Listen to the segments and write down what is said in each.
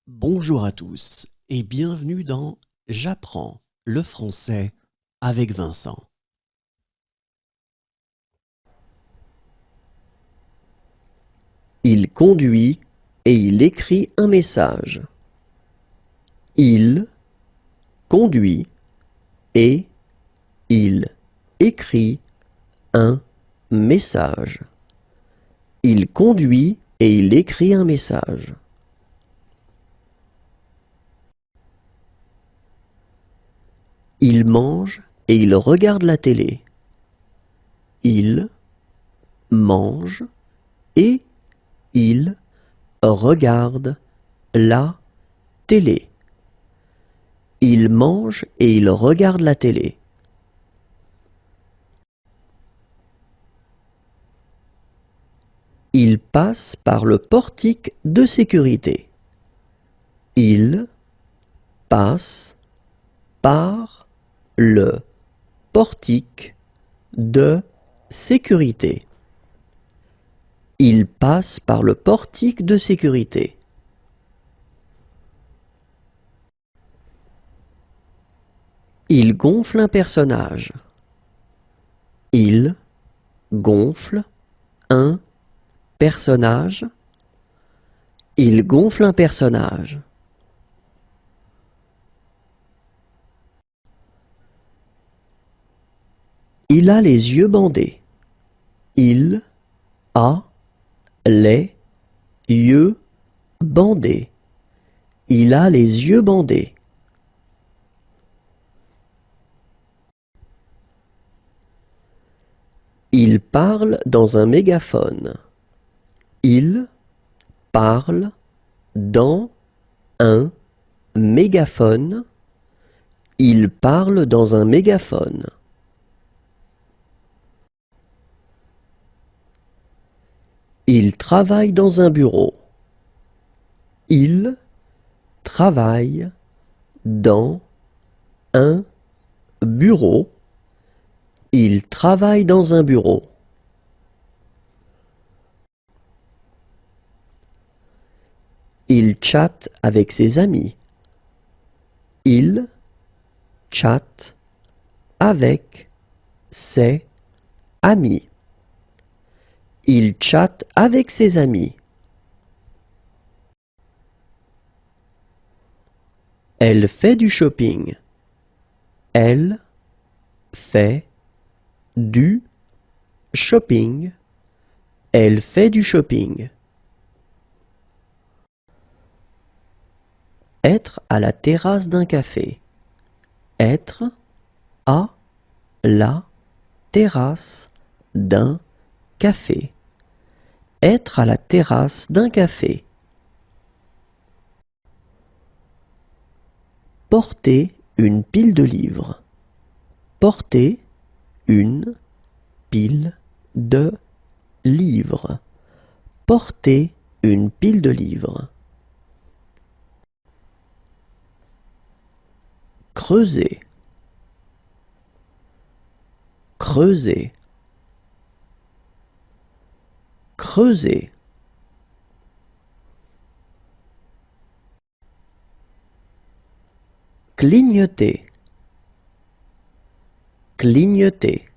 Bonjour à tous et bienvenue dans J'apprends le français avec Vincent. Il conduit et il écrit un message. Il conduit et il écrit un message. Il conduit et il écrit un message. Il mange et il regarde la télé. Il mange et il regarde la télé. Il mange et il regarde la télé. Il passe par le portique de sécurité. Il passe par le portique de sécurité. Il passe par le portique de sécurité. Il gonfle un personnage. Il gonfle un personnage. Il gonfle un personnage. Il a les yeux bandés. Il a les yeux bandés. Il a les yeux bandés. Il parle dans un mégaphone. Il parle dans un mégaphone. Il parle dans un mégaphone. Il travaille dans un bureau. Il travaille dans un bureau. Il travaille dans un bureau. Il chatte avec ses amis. Il chatte avec ses amis. Il chatte avec ses amis. Elle fait du shopping. Elle fait du shopping. Elle fait du shopping. Être à la terrasse d'un café. Être à la terrasse d'un café. Être à la terrasse d'un café. Porter une pile de livres. Porter une pile de livres. Porter une pile de livres. Creuser. Creuser. Creuser. Clignoter. Clignoter.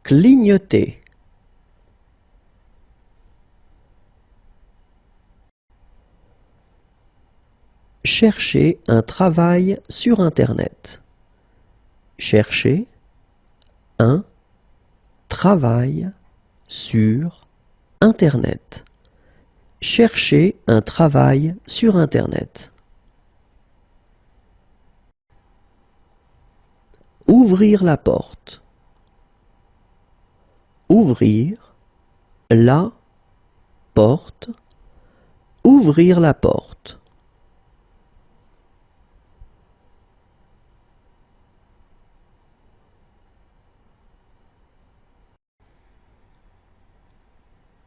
Clignoter. Chercher un travail sur Internet. Chercher un travail sur Internet. Chercher un travail sur Internet. Ouvrir la porte. Ouvrir la porte. Ouvrir la porte.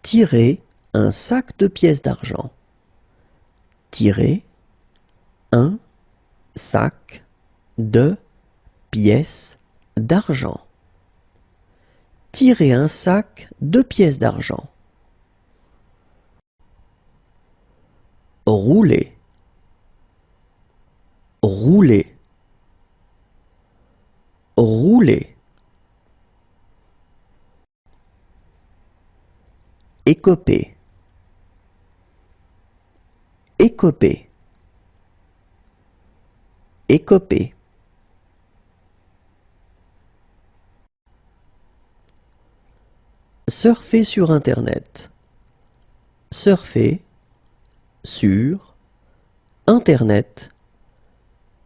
Tirer un sac de pièces d'argent. Tirer un sac de pièces d'argent. Tirer un sac de pièces d'argent. rouler, rouler, rouler. Écoper, écoper, écoper. Surfer sur Internet, surfer sur Internet,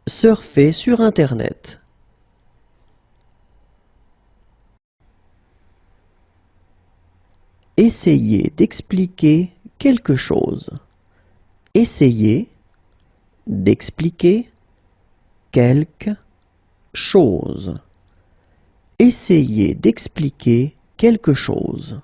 surfer sur Internet. Essayer d'expliquer quelque chose. Essayer d'expliquer quelque chose. Essayer d'expliquer quelque chose.